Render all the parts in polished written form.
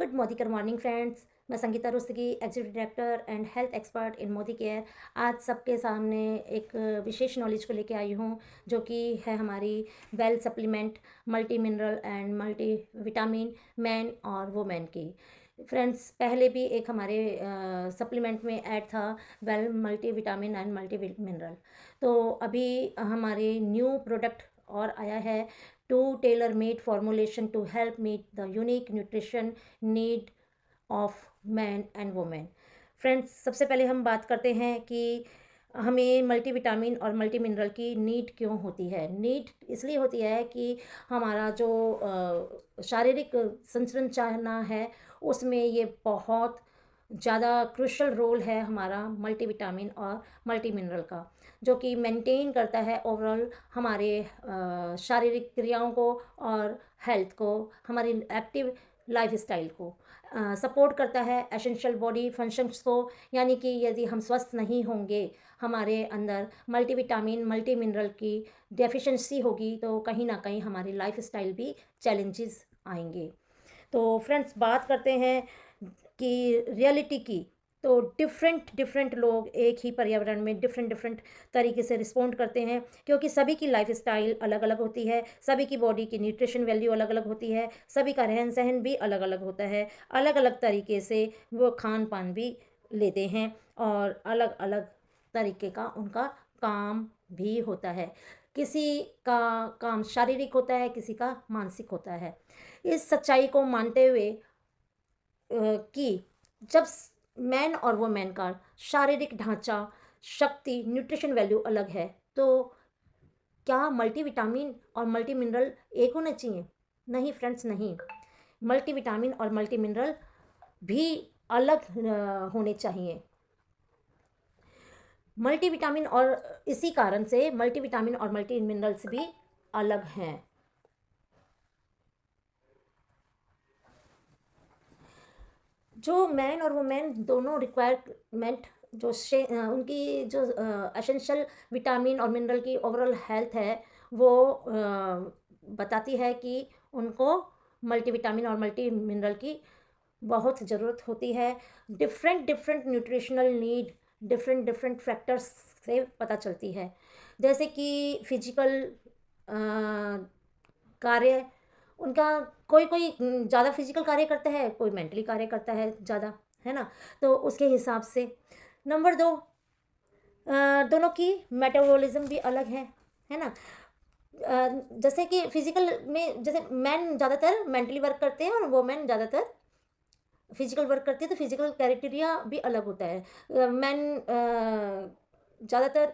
Good Modi morning friends. मैं Sangeeta Rustagi, executive director and health expert in Modi Care. आज सबके सामने एक विशेष नॉलेज को लेके आई हूँ, जो कि है हमारी well supplement multi mineral and multi vitamin man और वुमेन की। फ्रेंड्स, पहले भी एक हमारे सप्लीमेंट में ऐड था, well multi vitamin and multi mineral. तो अभी हमारे न्यू प्रोडक्ट और आया है, to tailor made formulation to help meet the unique nutrition need of man and women. Friends, सबसे पहले हम बात करते हैं कि हमें मल्टीविटामिन और मल्टी मिनरल की नीड क्यों होती है। नीड इसलिए होती है कि हमारा जो शारीरिक संरचना है, उसमें ये बहुत ज़्यादा क्रूशल रोल है हमारा मल्टीविटामिन और मल्टी मिनरल का, जो कि मेंटेन करता है ओवरऑल हमारे शारीरिक क्रियाओं को और हेल्थ को, हमारी एक्टिव लाइफ स्टाइल को सपोर्ट करता है, एसेंशियल बॉडी फंक्शंस को। यानी कि यदि हम स्वस्थ नहीं होंगे, हमारे अंदर मल्टीविटामिन मल्टी मिनरल की डेफिशिएंसी होगी, तो कहीं ना कहीं हमारी लाइफ स्टाइल भी चैलेंजेस आएंगे। तो फ्रेंड्स, बात करते हैं कि रियलिटी की। तो डिफरेंट डिफरेंट लोग एक ही पर्यावरण में डिफरेंट डिफरेंट तरीके से रिस्पॉन्ड करते हैं, क्योंकि सभी की लाइफ स्टाइल अलग अलग होती है, सभी की बॉडी की न्यूट्रिशन वैल्यू अलग अलग होती है, सभी का रहन सहन भी अलग अलग होता है, अलग अलग तरीके से वो खान पान भी लेते हैं, और अलग अलग तरीके का उनका काम भी होता है। किसी का काम शारीरिक होता है, किसी का मानसिक होता है। इस सच्चाई को मानते हुए कि जब मैन और वुमेन का शारीरिक ढांचा, शक्ति, न्यूट्रिशन वैल्यू अलग है, तो क्या मल्टीविटामिन और मल्टी मिनरल एक होने चाहिए? नहीं फ्रेंड्स, नहीं। मल्टीविटामिन और मल्टी मिनरल भी अलग होने चाहिए। मल्टीविटामिन और इसी कारण से मल्टीविटामिन और मल्टी मिनरल्स भी अलग हैं। जो मैन और वुमेन दोनों रिक्वायरमेंट, जो उनकी जो एसेंशियल विटामिन और मिनरल की ओवरऑल हेल्थ है, वो बताती है कि उनको मल्टीविटामिन और मल्टी मिनरल की बहुत ज़रूरत होती है। Different different nutritional need different different factors से पता चलती है, जैसे कि फिजिकल कार्य उनका, कोई कोई ज़्यादा फिजिकल कार्य करता है, कोई मेंटली कार्य करता है ज़्यादा, है ना। तो उसके हिसाब से नंबर दो, दोनों की मेटाबॉलिज्म भी अलग है ना। जैसे कि फिजिकल में, जैसे मैन ज़्यादातर मेंटली वर्क करते हैं और वोमेन ज़्यादातर फिजिकल वर्क करती है, तो फिजिकल क्राइटेरिया भी अलग होता है। मैन ज़्यादातर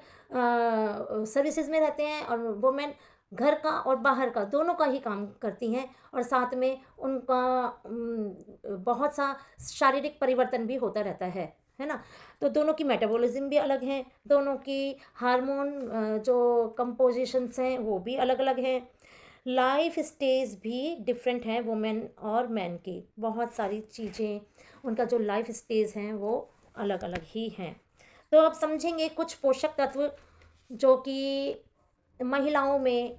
सर्विसेज में रहते हैं, और वुमेन घर का और बाहर का दोनों का ही काम करती हैं, और साथ में उनका बहुत सा शारीरिक परिवर्तन भी होता रहता है ना। तो दोनों की मेटाबॉलिज्म भी अलग हैं, दोनों की हार्मोन जो कंपोजिशंस हैं वो भी अलग अलग हैं। लाइफ स्टेज भी डिफरेंट हैं वुमेन और मैन की, बहुत सारी चीज़ें, उनका जो लाइफ स्टेज हैं वो अलग अलग ही हैं। तो अब समझेंगे कुछ पोषक तत्व जो कि महिलाओं में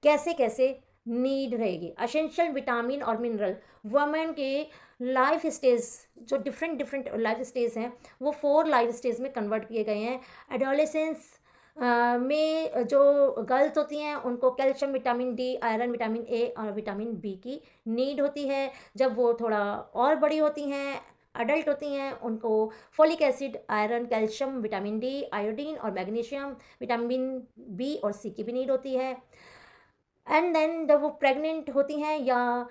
कैसे कैसे नीड रहेगी। एसेंशियल विटामिन और मिनरल वुमेन के लाइफ स्टेज, जो डिफरेंट डिफरेंट लाइफ स्टेज हैं, वो 4 लाइफ स्टेज में कन्वर्ट किए गए हैं। एडोलेसेंस में जो गर्ल्स होती हैं, उनको calcium, vitamin D, iron, vitamin A और विटामिन बी की नीड होती है। जब वो थोड़ा और बड़ी होती हैं, अडल्ट होती हैं, उनको folic acid, iron, calcium, vitamin D, iodine और मैग्नीशियम, विटामिन बी और सी की भी नीड होती है। एंड देन जब वो प्रेग्नेंट होती हैं या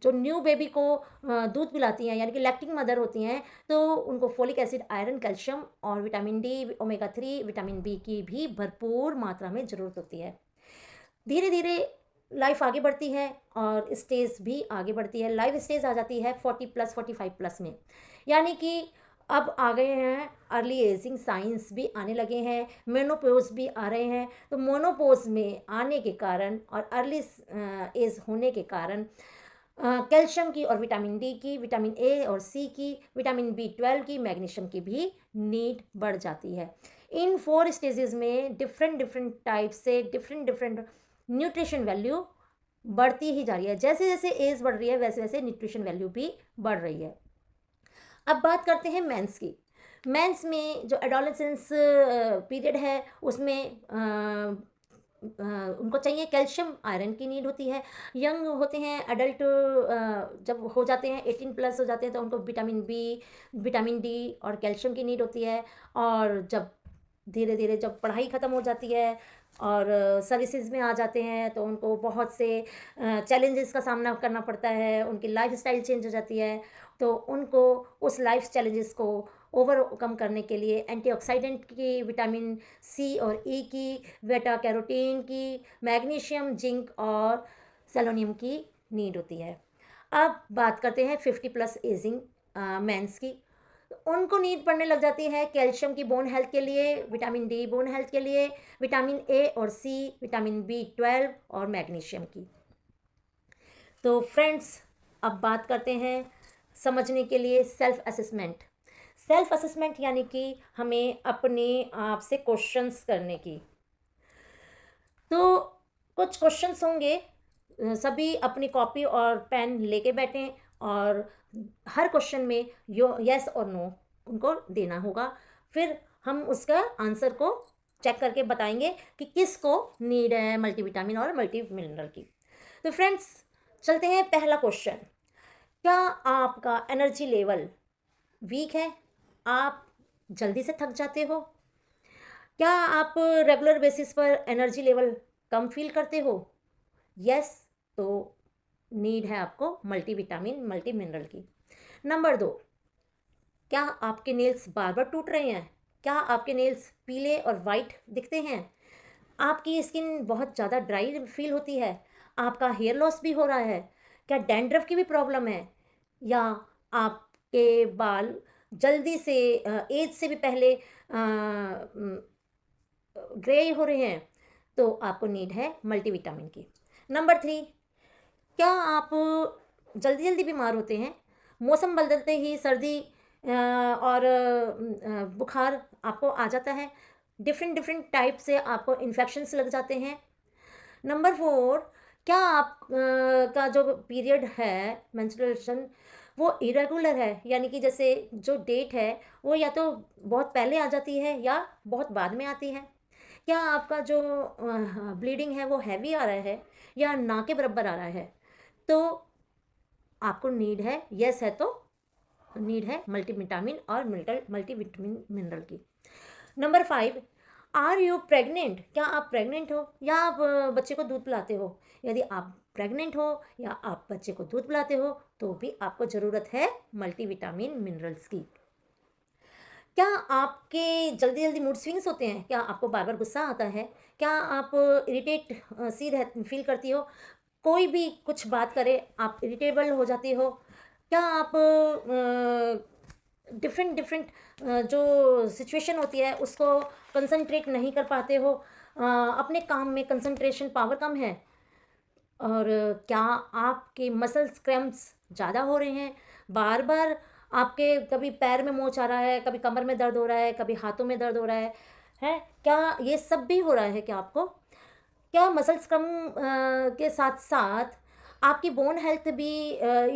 जो न्यू बेबी को दूध पिलाती हैं, यानी कि लैक्टिंग मदर होती हैं, तो उनको फोलिक एसिड, आयरन, कैल्शियम और vitamin D, omega 3, vitamin B की भी भरपूर मात्रा में ज़रूरत होती है। धीरे धीरे लाइफ आगे बढ़ती है और स्टेज भी आगे बढ़ती है। लाइफ स्टेज आ जाती है 40+, 45+ में, यानी कि अब आ गए हैं अर्ली एजिंग साइंस भी आने लगे हैं, मेनोपोज भी आ रहे हैं। तो मोनोपोज में आने के कारण और अर्ली एज होने के कारण कैल्शियम की और विटामिन डी की, विटामिन ए और सी की, विटामिन B12 की, मैग्नीशियम की भी नीड बढ़ जाती है। इन 4 स्टेजेस में डिफरेंट डिफरेंट टाइप से डिफरेंट डिफरेंट न्यूट्रिशन वैल्यू बढ़ती ही जा रही है। जैसे जैसे एज बढ़ रही है वैसे वैसे न्यूट्रिशन वैल्यू भी बढ़ रही है। अब बात करते हैं मेंस की। मेंस में जो एडोलेसेंस पीरियड है उसमें उनको चाहिए कैल्शियम, आयरन की नीड होती है। यंग होते हैं एडल्ट, जब हो जाते हैं 18 प्लस हो जाते हैं तो उनको विटामिन बी, विटामिन डी और कैल्शियम की नीड होती है। और जब धीरे धीरे जब पढ़ाई ख़त्म हो जाती है और सर्विसेज में आ जाते हैं तो उनको बहुत से चैलेंजेस का सामना करना पड़ता है, उनकी लाइफ स्टाइल चेंज हो जाती है। तो उनको उस लाइफ चैलेंजेस को ओवरकम करने के लिए एंटीऑक्सीडेंट की, विटामिन सी और ई की, बेटा कैरोटीन की, मैग्नीशियम, जिंक और सेलेनियम की नीड होती है। अब बात करते हैं 50 प्लस एजिंग मेंस की। उनको नीड पड़ने लग जाती है कैल्शियम की बोन हेल्थ के लिए, विटामिन डी बोन हेल्थ के लिए, विटामिन ए और सी, विटामिन B12 और मैग्नीशियम की। तो फ्रेंड्स, अब बात करते हैं समझने के लिए सेल्फ असेसमेंट। सेल्फ असेसमेंट यानी कि हमें अपने आप से क्वेश्चंस करने की। तो कुछ क्वेश्चंस होंगे, सभी अपनी कॉपी और पेन लेके बैठें और हर क्वेश्चन में यस और नो उनको देना होगा। फिर हम उसका आंसर को चेक करके बताएंगे कि किसको नीड है मल्टीविटामिन और मल्टी मिनरल की। तो फ्रेंड्स, चलते हैं पहला क्वेश्चन। क्या आपका एनर्जी लेवल वीक है? आप जल्दी से थक जाते हो? क्या आप रेगुलर बेसिस पर एनर्जी लेवल कम फील करते हो? यस, तो नीड है आपको मल्टीविटामिन मल्टी मिनरल की। नंबर 2, क्या आपके नेल्स बार बार टूट रहे हैं? क्या आपके नेल्स पीले और वाइट दिखते हैं? आपकी स्किन बहुत ज़्यादा ड्राई फील होती है? आपका हेयर लॉस भी हो रहा है? क्या डैंड्रफ की भी प्रॉब्लम है? या आपके बाल जल्दी से एज से भी पहले ग्रे हो रहे हैं? तो आपको नीड है मल्टीविटामिन की। नंबर 3, क्या आप जल्दी जल्दी बीमार होते हैं? मौसम बदलते ही सर्दी और बुखार आपको आ जाता है? डिफरेंट डिफरेंट टाइप से आपको इन्फेक्शंस लग जाते हैं? नंबर 4, क्या आप का जो पीरियड है मेंस्ट्रुएशन वो इरेगुलर है, यानी कि जैसे जो डेट है वो या तो बहुत पहले आ जाती है या बहुत बाद में आती है? क्या आपका जो ब्लीडिंग है वो हैवी आ रहा है या ना के बराबर आ रहा है? तो आपको नीड है, यस है तो नीड है मल्टीविटामिन और मल्टीविटामिन मिनरल की। Number 5, are you pregnant? क्या आप प्रेग्नेंट हो या आप बच्चे को दूध पिलाते हो? यदि आप प्रेग्नेंट हो या आप बच्चे को दूध पिलाते हो तो भी आपको ज़रूरत है मल्टीविटामिन मिनरल्स की। क्या आपके जल्दी जल्दी मूड स्विंग्स होते हैं? क्या आपको बार बार गुस्सा आता है? क्या आप इरिटेट सी फील करती हो? कोई भी कुछ बात करे आप इरिटेबल हो जाती हो? क्या आप डिफरेंट डिफरेंट जो सिचुएशन होती है उसको कंसंट्रेट नहीं कर पाते हो? अपने काम में कंसंट्रेशन पावर कम है? और क्या आपके मसल्स क्रैम्प्स ज़्यादा हो रहे हैं? बार बार आपके कभी पैर में मोच आ रहा है, कभी कमर में दर्द हो रहा है, कभी हाथों में दर्द हो रहा है? हैं? क्या ये सब भी हो रहा है क्या आपको? क्या मसल्स कम के साथ-साथ आपकी बोन हेल्थ भी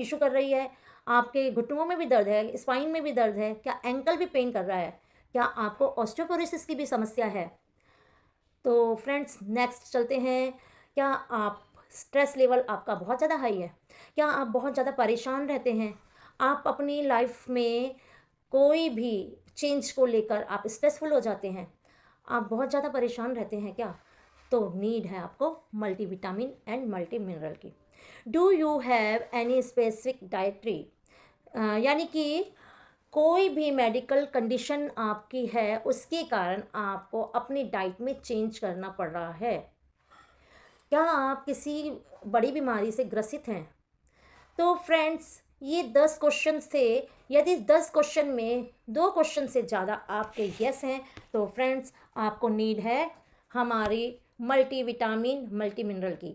इश्यू कर रही है? आपके घुटनों में भी दर्द है, स्पाइन में भी दर्द है? क्या एंकल भी पेन कर रहा है? क्या आपको ऑस्टियोपोरोसिस की भी समस्या है? तो फ्रेंड्स, नेक्स्ट चलते हैं। क्या आप स्ट्रेस लेवल आपका बहुत ज़्यादा हाई है? क्या आप बहुत ज़्यादा परेशान रहते हैं? आप अपनी लाइफ में कोई भी चेंज को लेकर आप स्ट्रेसफुल हो जाते हैं? आप बहुत ज़्यादा परेशान रहते हैं क्या? तो नीड है आपको मल्टीविटामिन एंड मल्टी मिनरल की। Do you have any specific dietary, यानी कि कोई भी मेडिकल कंडीशन आपकी है उसके कारण आपको अपनी डाइट में चेंज करना पड़ रहा है? क्या आप किसी बड़ी बीमारी से ग्रसित हैं? तो फ्रेंड्स, ये 10 क्वेश्चन थे। यदि 10 क्वेश्चन में 2 क्वेश्चन से ज़्यादा आपके यस हैं तो फ्रेंड्स आपको नीड है हमारी मल्टीविटामिन मल्टी मिनरल की।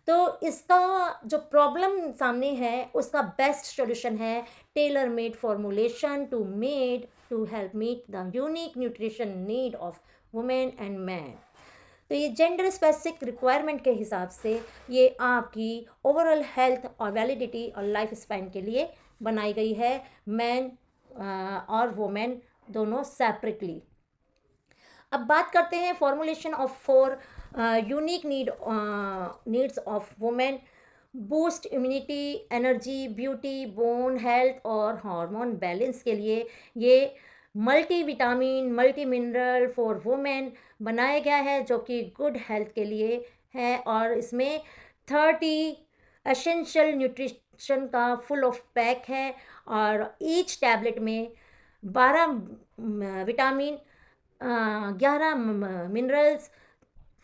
तो इसका जो प्रॉब्लम सामने है उसका बेस्ट सॉल्यूशन है tailor made formulation to help meet the unique nutrition need of women and man. तो ये जेंडर स्पेसिफिक रिक्वायरमेंट के हिसाब से ये आपकी ओवरऑल हेल्थ और वैलिडिटी और लाइफ स्पैन के लिए बनाई गई है, मैन और वुमेन दोनों सेपरेटली। अब बात करते हैं formulation of 4 unique needs of women: boost immunity, energy, beauty, bone health और हार्मोन बैलेंस के लिए ये multi vitamin multi mineral for women बनाया गया है, जो कि गुड हेल्थ के लिए है। और इसमें 30 एसेंशियल न्यूट्रिशन का फुल ऑफ पैक है, और ईच टैबलेट में 12 विटामिन, 11 मिनरल्स,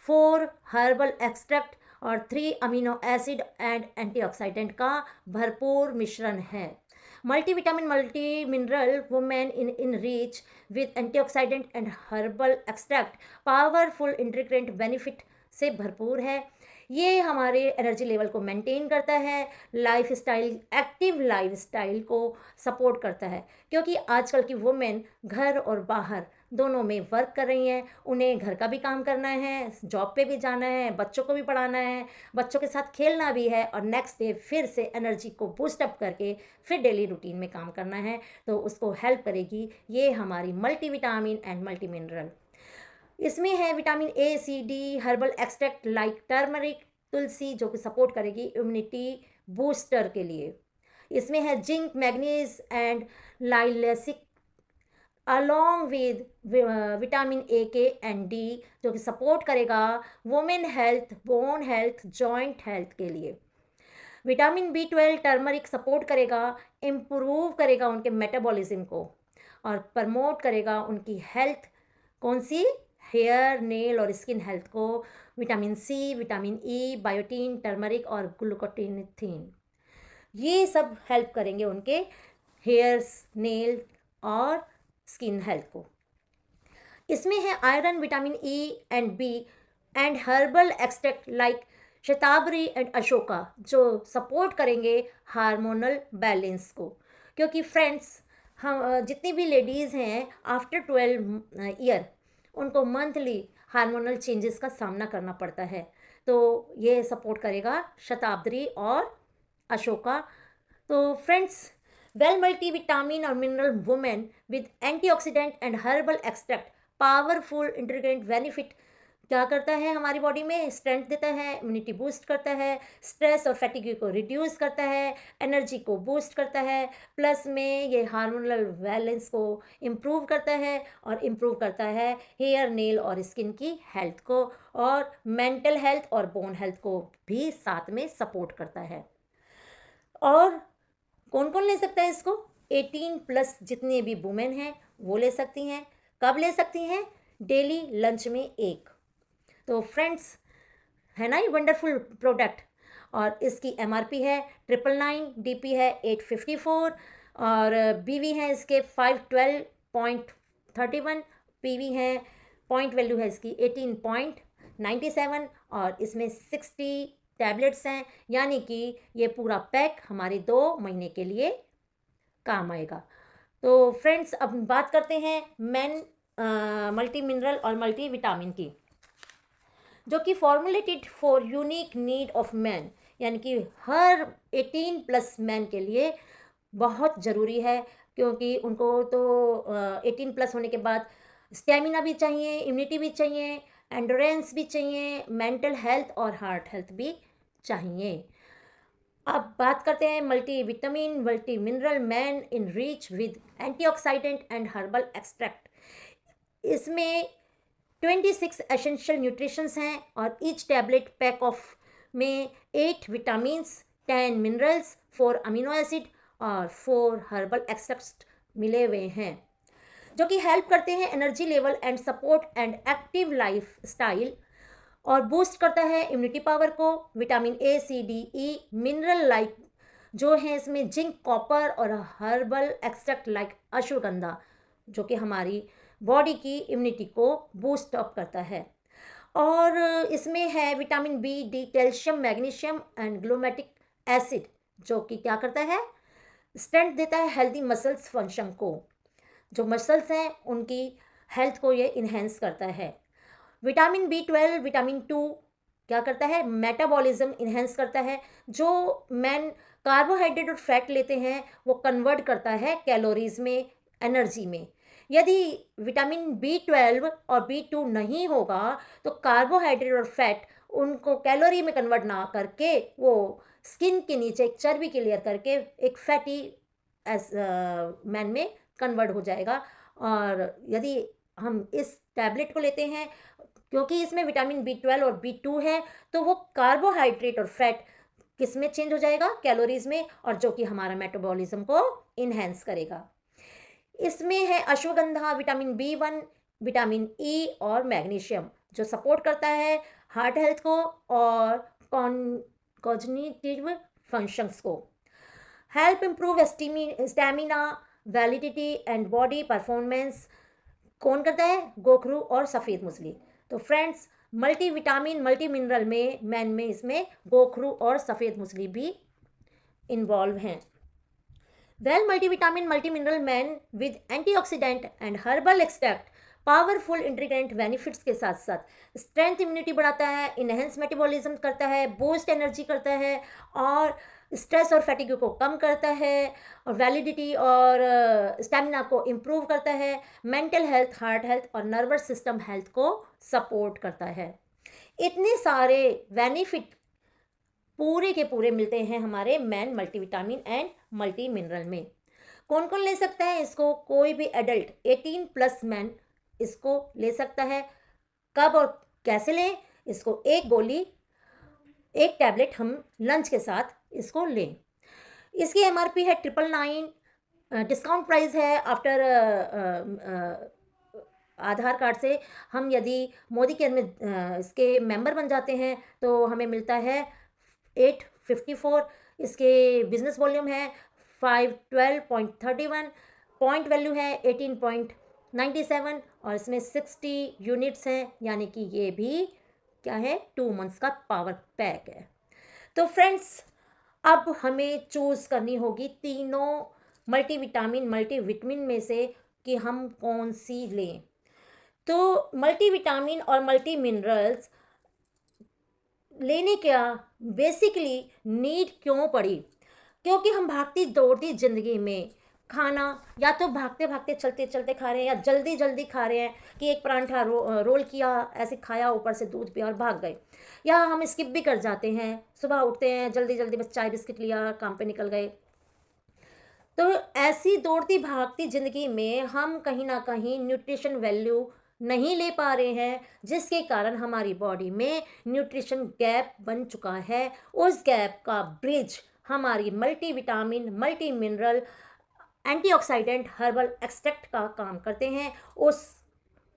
4 हर्बल एक्सट्रैक्ट और 3 अमीनो एसिड एंड एंटीऑक्सीडेंट का भरपूर मिश्रण है। Multivitamin multi mineral women in reach with antioxidant and herbal extract powerful integrant benefit से भरपूर है। ये हमारे एनर्जी लेवल को मेंटेन करता है, life style, active life style को सपोर्ट करता है, क्योंकि आजकल की वुमेन घर और बाहर दोनों में वर्क कर रही हैं। उन्हें घर का भी काम करना है, जॉब पे भी जाना है, बच्चों को भी पढ़ाना है, बच्चों के साथ खेलना भी है, और नेक्स्ट डे फिर से एनर्जी को बूस्ट अप करके फिर डेली रूटीन में काम करना है। तो उसको हेल्प करेगी ये हमारी मल्टीविटामिन एंड मल्टी मिनरल। इसमें है vitamin A, C, D, herbal extract like turmeric, tulsi, जो कि सपोर्ट करेगी इम्यूनिटी बूस्टर के लिए। इसमें है जिंक, मैग्नीज एंड लाइलेसिक along with vitamin A, K and D, जो कि सपोर्ट करेगा women health, bone health, joint health के लिए। विटामिन B12 टर्मरिक सपोर्ट करेगा, इम्प्रूव करेगा उनके मेटाबॉलिज्म को, और प्रमोट करेगा उनकी हेल्थ, कौन सी, हेयर, नेल और स्किन हेल्थ को। Vitamin C, vitamin E, biotin, turmeric और ग्लूकोटिनिथिन, ये सब हेल्प करेंगे उनके हेयर्स, नेल और स्किन हेल्थ को। इसमें है iron, vitamin E and B and herbal extract like shatavari and ashoka, जो सपोर्ट करेंगे हार्मोनल बैलेंस को। क्योंकि फ्रेंड्स, हम जितनी भी लेडीज़ हैं आफ्टर 12 ईयर, उनको मंथली हार्मोनल चेंजेस का सामना करना पड़ता है, तो ये सपोर्ट करेगा शताब्दी और अशोका। तो फ्रेंड्स, वेल मल्टीविटामिन और mineral women with antioxidant and herbal extract powerful integrant benefit क्या करता है हमारी बॉडी में, स्ट्रेंथ देता है, इम्यूनिटी बूस्ट करता है, स्ट्रेस और फैटिग को रिड्यूस करता है, एनर्जी को बूस्ट करता है, प्लस में ये हार्मोनल बैलेंस को इम्प्रूव करता है, और इम्प्रूव करता है हेयर, नेल और स्किन की हेल्थ को, और मेंटल हेल्थ और बोन हेल्थ को भी साथ में सपोर्ट करता है। और कौन कौन ले सकता है इसको? 18+ जितने भी वुमेन हैं वो ले सकती हैं। कब ले सकती हैं? डेली लंच में एक। तो फ्रेंड्स, है ना ये वंडरफुल प्रोडक्ट, और इसकी MRP है 999, DP है 854, और BV है इसके 512.31, PV है, पॉइंट वैल्यू है इसकी 18.97, और इसमें 60 टैबलेट्स हैं, यानी कि ये पूरा पैक हमारे 2 महीने के लिए काम आएगा। तो फ्रेंड्स, अब बात करते हैं मैन मल्टी मिनरल और मल्टी विटामिन की, जो कि formulated for unique need of man, यानी कि हर 18+ मैन के लिए बहुत ज़रूरी है, क्योंकि उनको तो 18+ होने के बाद स्टेमिना भी चाहिए, इम्यूनिटी भी चाहिए, एंडोरेंस भी चाहिए, मेंटल हेल्थ और हार्ट हेल्थ भी चाहिए। अब बात करते हैं multi vitamin multi mineral man in reach with antioxidant and herbal extract. इसमें 26 एसेंशियल न्यूट्रिशंस हैं, और ईच टैबलेट पैक ऑफ में 8 विटामिन्स, 10 मिनरल्स, 4 अमीनो एसिड और 4 हर्बल एक्सट्रैक्ट्स मिले हुए हैं, जो कि हेल्प करते हैं energy level and support and active lifestyle, और बूस्ट करता है इम्यूनिटी पावर को। Vitamin A, C, D, E, mineral like जो है इसमें जिंक, कॉपर और हर्बल एक्सट्रैक्ट लाइक अश्वगंधा, जो कि हमारी बॉडी की इम्यूनिटी को बूस्ट अप करता है। और इसमें है vitamin B, D, calcium, magnesium and glutamic acid, जो कि क्या करता है, स्ट्रेंथ देता है हेल्दी मसल्स फंक्शन को। जो मसल्स हैं उनकी हेल्थ को ये इन्हेंस करता है। विटामिन B12, विटामिन 2 क्या करता है, मेटाबॉलिज्म इन्हेंस करता है। जो मैन कार्बोहाइड्रेट और फैट लेते हैं वो कन्वर्ट करता है कैलोरीज में, एनर्जी में। यदि विटामिन B12 और B2 नहीं होगा तो कार्बोहाइड्रेट और फैट उनको कैलोरी में कन्वर्ट ना करके वो स्किन के नीचे एक चर्बी के लेयर करके एक फैटी एस मैन में कन्वर्ट हो जाएगा। और यदि हम इस टैबलेट को लेते हैं, क्योंकि इसमें विटामिन B12 और B2 है, तो वो कार्बोहाइड्रेट और फैट किस में चेंज हो जाएगा, कैलोरीज में, और जो कि हमारा मेटाबॉलिज्म को इन्हेंस करेगा। इसमें है ashwagandha, vitamin B1, vitamin E और मैग्नीशियम, जो सपोर्ट करता है हार्ट हेल्थ को और कॉग्निटिव फंक्शंस को। Help improve stamina, validity and body performance कौन करता है, गोखरू और सफ़ेद मूसली। तो friends, multi vitamin multi mineral में मैन में इसमें गोखरू और सफ़ेद मूसली भी इन्वॉल्व हैं। Well multivitamin multi mineral man with antioxidant and herbal extract powerful integrant benefits के साथ साथ स्ट्रेंथ इम्यूनिटी बढ़ाता है, इनहेंस मेटाबॉलिज्म करता है, बूस्ट एनर्जी करता है और स्ट्रेस और फैटिग को कम करता है और वैलिडिटी और स्टेमिना को इम्प्रूव करता है, मेंटल हेल्थ, हार्ट हेल्थ और नर्वस सिस्टम हेल्थ को सपोर्ट करता है। इतने सारे बेनिफिट पूरे के पूरे मिलते हैं हमारे man multivitamin and multi mineral में। कौन कौन ले सकता है इसको, कोई भी एडल्ट 18+ मैन इसको ले सकता है। कब और कैसे लें इसको, एक गोली, एक टैबलेट हम लंच के साथ इसको लें। इसकी MRP है 999, डिस्काउंट प्राइस है आफ्टर आधार कार्ड से हम यदि मोदी केयर में इसके मेंबर बन जाते हैं तो हमें मिलता है 854। इसके बिजनेस वॉल्यूम है 512.31, पॉइंट वैल्यू है 18.97 और इसमें 60 यूनिट्स हैं, यानी कि ये भी क्या है, 2 मंथ्स का पावर पैक है। तो फ्रेंड्स, अब हमें चूज़ करनी होगी तीनों मल्टीविटामिन मल्टीविटामिन में से कि हम कौन सी लें। तो मल्टीविटामिन और मल्टी मिनरल्स लेने का बेसिकली नीड क्यों पड़ी, क्योंकि हम भागती दौड़ती ज़िंदगी में खाना या तो भागते भागते चलते चलते खा रहे हैं या जल्दी जल्दी खा रहे हैं कि एक परांठा रोल किया, ऐसे खाया, ऊपर से दूध पिया और भाग गए, या हम स्किप भी कर जाते हैं, सुबह उठते हैं जल्दी जल्दी बस चाय बिस्किट लिया, काम पे निकल गए। तो ऐसी दौड़ती भागती ज़िंदगी में हम कहीं ना कहीं न्यूट्रिशन वैल्यू नहीं ले पा रहे हैं, जिसके कारण हमारी बॉडी में न्यूट्रिशन गैप बन चुका है। उस गैप का ब्रिज हमारी multivitamin multi mineral antioxidant herbal extract का काम करते हैं। उस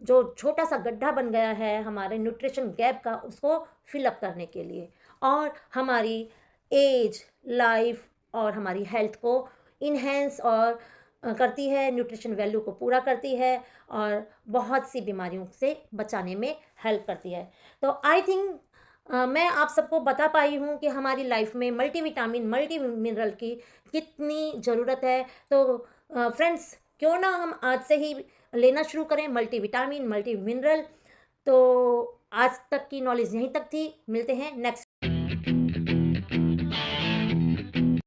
जो छोटा सा गड्ढा बन गया है हमारे न्यूट्रिशन गैप का, उसको फिलअप करने के लिए और हमारी एज, लाइफ और हमारी हेल्थ को इन्हेंस और करती है, न्यूट्रिशन वैल्यू को पूरा करती है और बहुत सी बीमारियों से बचाने में हेल्प करती है। तो आई थिंक मैं आप सबको बता पाई हूँ कि हमारी लाइफ में मल्टीविटामिन मल्टी मिनरल की कितनी ज़रूरत है। तो फ्रेंड्स, क्यों ना हम आज से ही लेना शुरू करें मल्टीविटामिन मल्टी मिनरल। तो आज तक की नॉलेज यहीं तक थी, मिलते हैं नेक्स्ट